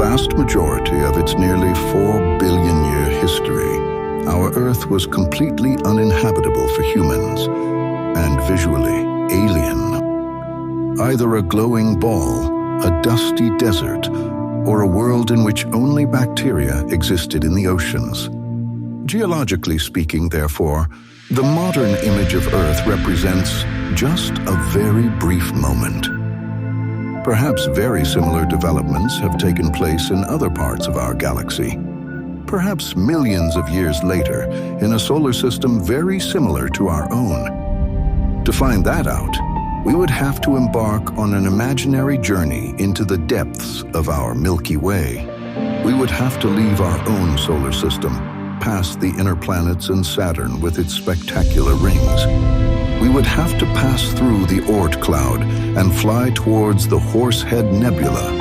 vast majority of its nearly 4 billion-year history, our Earth was completely uninhabitable for humans and visually alien. Either a glowing ball, a dusty desert, or a world in which only bacteria existed in the oceans. Geologically speaking, therefore, the modern image of Earth represents just a very brief moment. Perhaps very similar developments have taken place in other parts of our galaxy. Perhaps millions of years later, in a solar system very similar to our own. To find that out, we would have to embark on an imaginary journey into the depths of our Milky Way. We would have to leave our own solar system, past the inner planets and Saturn with its spectacular rings. We would have to pass through the Oort cloud and fly towards the Horsehead Nebula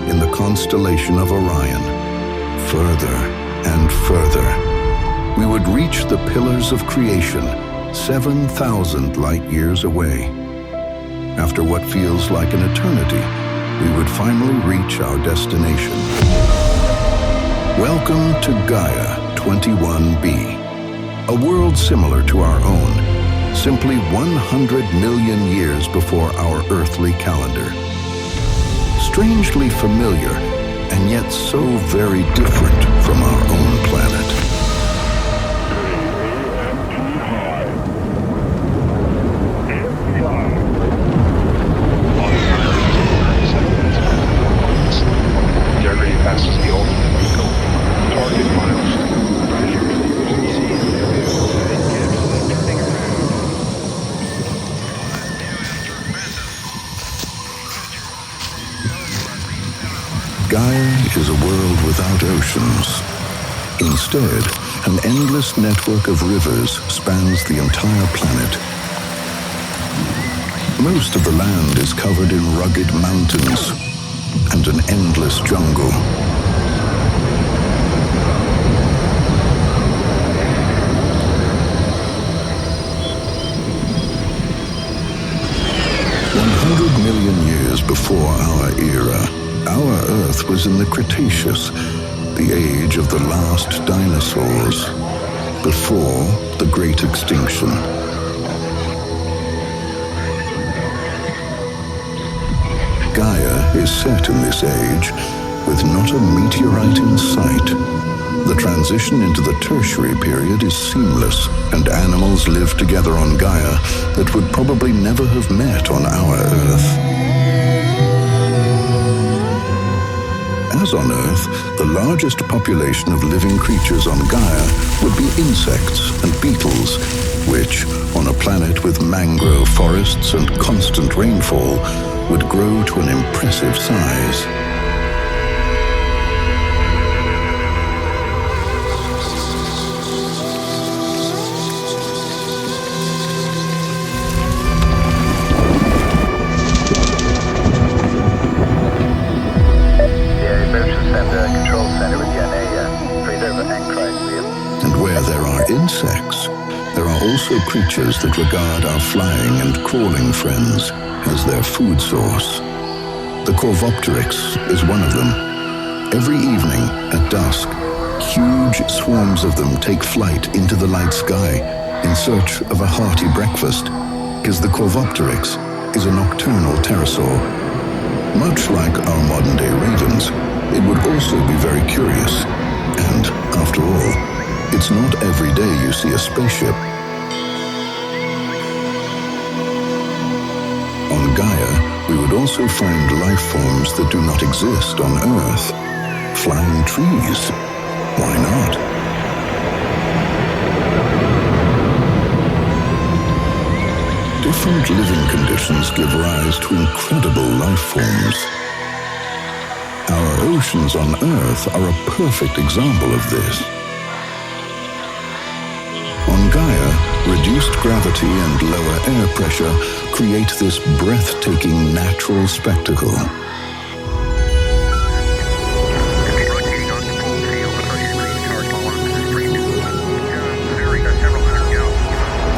in the constellation of Orion. Further and further, we would reach the Pillars of Creation, 7,000 light years away. After what feels like an eternity, we would finally reach our destination. Welcome to GAYA 21B, a world similar to our own, simply 100 million years before our earthly calendar. Strangely familiar, and yet so very different from our own planet. Integrity passes the ultimate target miles. Gaia is a world without oceans. Instead, an endless network of rivers spans the entire planet. Most of the land is covered in rugged mountains and an endless jungle. Million years before our era, our Earth was in the Cretaceous, the age of the last dinosaurs, before the Great Extinction. Gaia is set in this age, with not a meteorite in sight. The transition into the Tertiary period is seamless, and animals live together on Gaia that would probably never have met on our Earth. As on Earth, the largest population of living creatures on Gaia would be insects and beetles, which, on a planet with mangrove forests and constant rainfall, would grow to an impressive size. Insects. There are also creatures that regard our flying and crawling friends as their food source. The Corvopteryx is one of them. Every evening at dusk, huge swarms of them take flight into the night sky in search of a hearty breakfast, because the Corvopteryx is a nocturnal pterosaur. Much like our modern-day ravens, it would also be very curious. And, after all, it's not every day you see a spaceship. On Gaia, we would also find life forms that do not exist on Earth. Flying trees. Why not? Different living conditions give rise to incredible life forms. Our oceans on Earth are a perfect example of this. On Gaia, reduced gravity and lower air pressure create this breathtaking natural spectacle.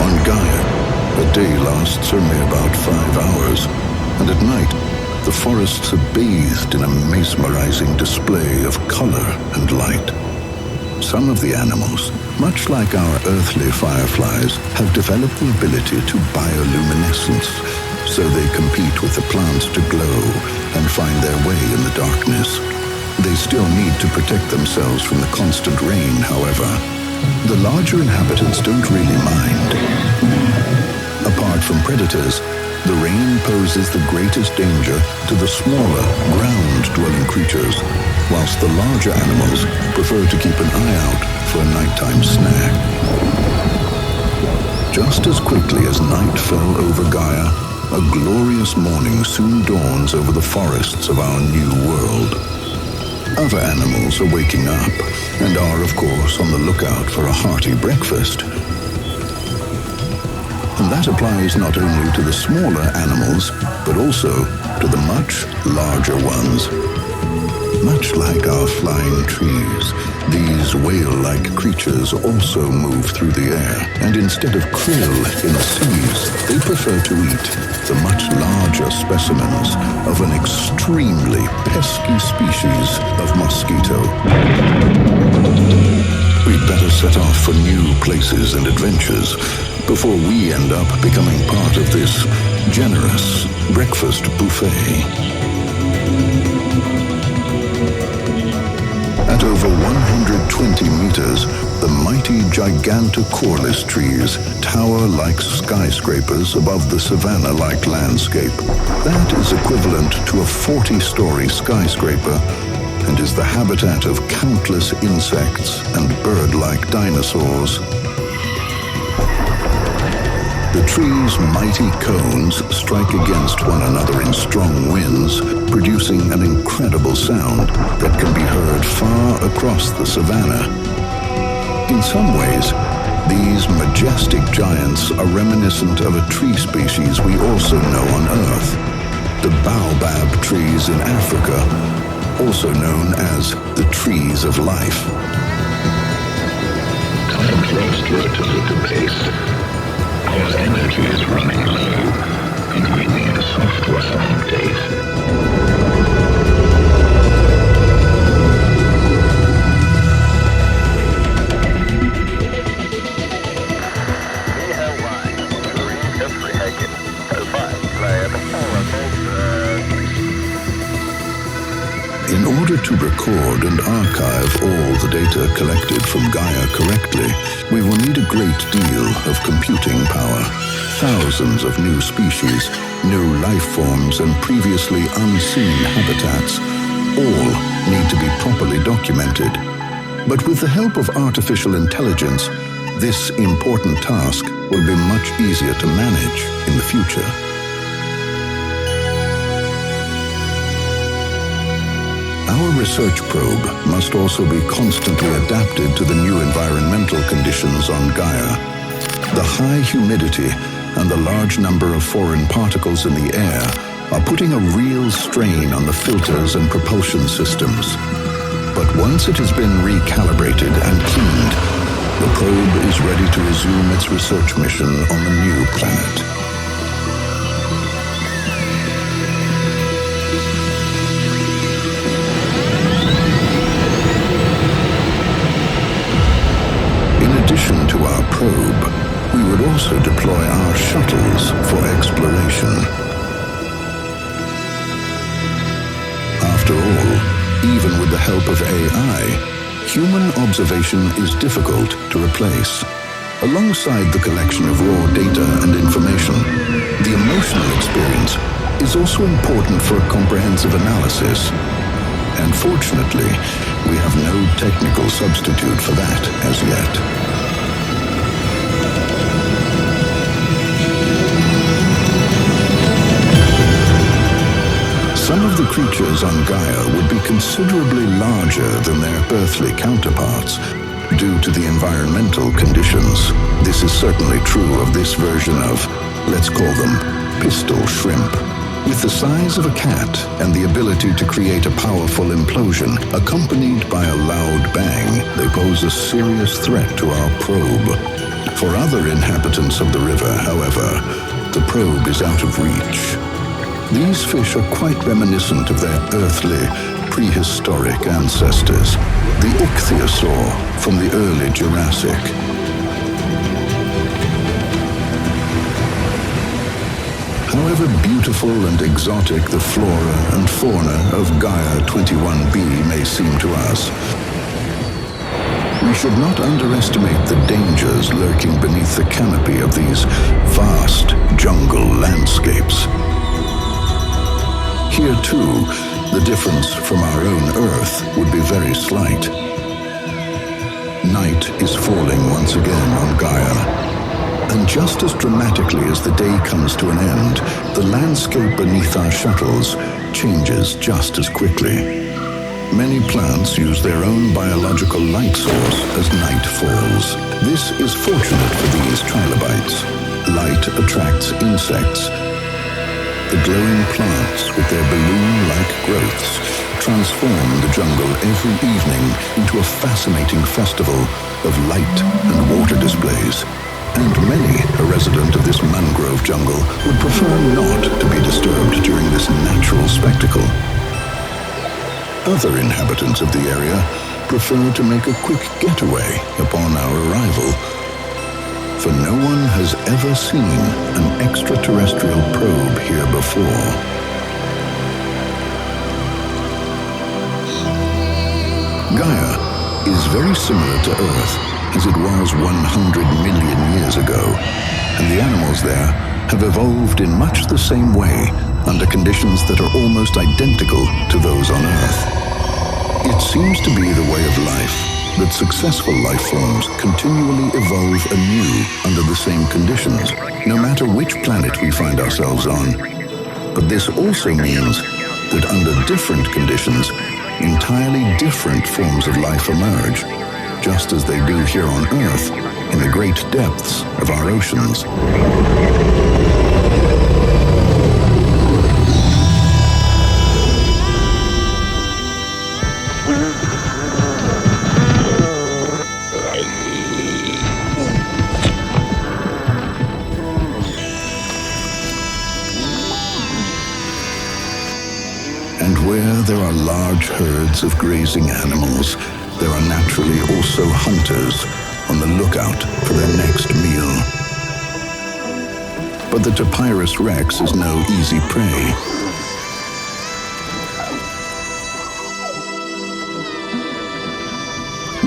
On Gaia, a day lasts only about 5 hours, and at night, the forests are bathed in a mesmerizing display of color and light. Some of the animals, much like our earthly fireflies, have developed the ability to bioluminescence, so they compete with the plants to glow and find their way in the darkness. They still need to protect themselves from the constant rain, however. The larger inhabitants don't really mind. Apart from predators, the rain poses the greatest danger to the smaller, ground-dwelling creatures, whilst the larger animals prefer to keep an eye out for a nighttime snack. Just as quickly as night fell over Gaia, a glorious morning soon dawns over the forests of our new world. Other animals are waking up and are, of course, on the lookout for a hearty breakfast. And that applies not only to the smaller animals, but also to the much larger ones. Much like our flying trees, these whale-like creatures also move through the air, and instead of krill in the seas, they prefer to eat the much larger specimens of an extremely pesky species of mosquito. We'd better set off for new places and adventures before we end up becoming part of this generous breakfast buffet. At over 120 meters, the mighty gigantocorlys trees tower like skyscrapers above the savanna-like landscape. That is equivalent to a 40-story skyscraper and is the habitat of countless insects and bird-like dinosaurs. The trees' mighty cones strike against one another in strong winds, producing an incredible sound that can be heard far across the savanna. In some ways, these majestic giants are reminiscent of a tree species we also know on Earth, the baobab trees in Africa, also known as the trees of life. Coming closer to the base. Our energy is running low, and we need a software update. In order to record and archive all the data collected from Gaia correctly, we will need a great deal of computing power. Thousands of new species, new life forms, and previously unseen habitats all need to be properly documented. But with the help of artificial intelligence, this important task will be much easier to manage in the future. Our research probe must also be constantly adapted to the new environmental conditions on Gaia. The high humidity and the large number of foreign particles in the air are putting a real strain on the filters and propulsion systems. But once it has been recalibrated and cleaned, the probe is ready to resume its research mission on the new planet. To our probe, we would also deploy our shuttles for exploration. After all, even with the help of AI, human observation is difficult to replace. Alongside the collection of raw data and information, the emotional experience is also important for a comprehensive analysis. And fortunately, we have no technical substitute for that as yet. Some of the creatures on Gaia would be considerably larger than their earthly counterparts due to the environmental conditions. This is certainly true of this version of, let's call them, pistol shrimp. With the size of a cat and the ability to create a powerful implosion accompanied by a loud bang, they pose a serious threat to our probe. For other inhabitants of the river, however, the probe is out of reach. These fish are quite reminiscent of their earthly, prehistoric ancestors, the ichthyosaur from the early Jurassic. However beautiful and exotic the flora and fauna of Gaia 21B may seem to us, we should not underestimate the dangers lurking beneath the canopy of these vast jungle landscapes. Here, too, the difference from our own Earth would be very slight. Night is falling once again on Gaia. And just as dramatically as the day comes to an end, the landscape beneath our shuttles changes just as quickly. Many plants use their own biological light source as night falls. This is fortunate for these trilobites. Light attracts insects. The glowing plants with their balloon-like growths transform the jungle every evening into a fascinating festival of light and water displays. And many, a resident of this mangrove jungle, would prefer not to be disturbed during this natural spectacle. Other inhabitants of the area prefer to make a quick getaway upon our arrival, for no one has ever seen an extraterrestrial probe here before. Gaia is very similar to Earth, as it was 100 million years ago, and the animals there have evolved in much the same way under conditions that are almost identical to those on Earth. It seems to be the way of life that successful life forms continually evolve anew under the same conditions, no matter which planet we find ourselves on. But this also means that under different conditions, entirely different forms of life emerge, just as they do here on Earth in the great depths of our oceans. And where there are large herds of grazing animals, there are naturally also hunters on the lookout for their next meal. But the Tapirus rex is no easy prey.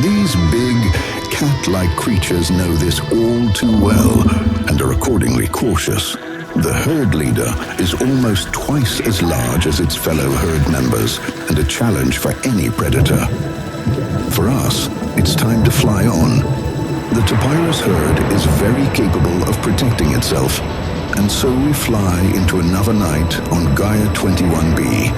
These big, cat-like creatures know this all too well and are accordingly cautious. The herd leader is almost twice as large as its fellow herd members and a challenge for any predator. For us, it's time to fly on. The Tapirus herd is very capable of protecting itself, and so we fly into another night on Gaia 21B.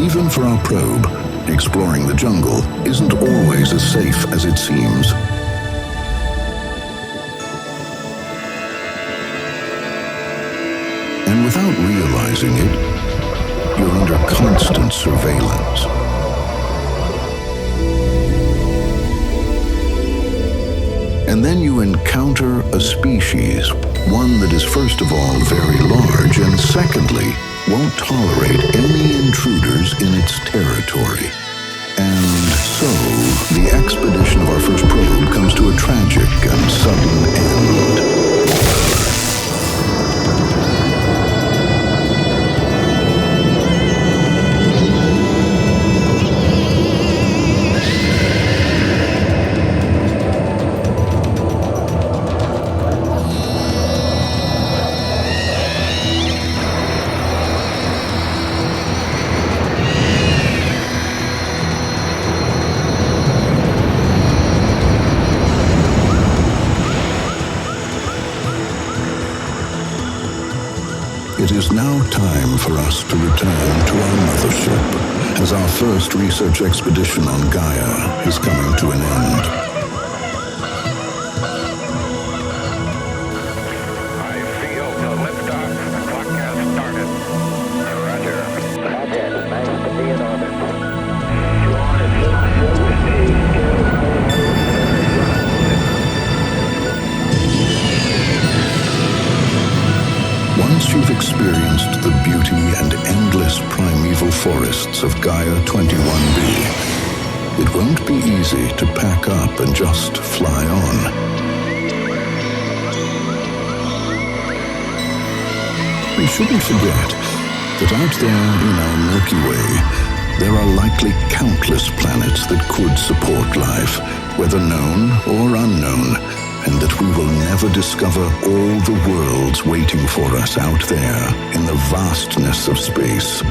Even for our probe, exploring the jungle isn't always as safe as it seems. And without realizing it, you're under constant surveillance. And then you encounter a species, one that is first of all very large, and secondly, won't tolerate any intruders in its territory. And so, the expedition of our first probe comes to a tragic and sudden end. It is now time for us to return to our mothership, as our first research expedition on Gaia is coming to an end. I feel the liftoff. The clock has started. Roger. Roger. Nice to be in orbit. It won't be easy to pack up and just fly on. We shouldn't forget that out there in our Milky Way, there are likely countless planets that could support life, whether known or unknown, and that we will never discover all the worlds waiting for us out there in the vastness of space.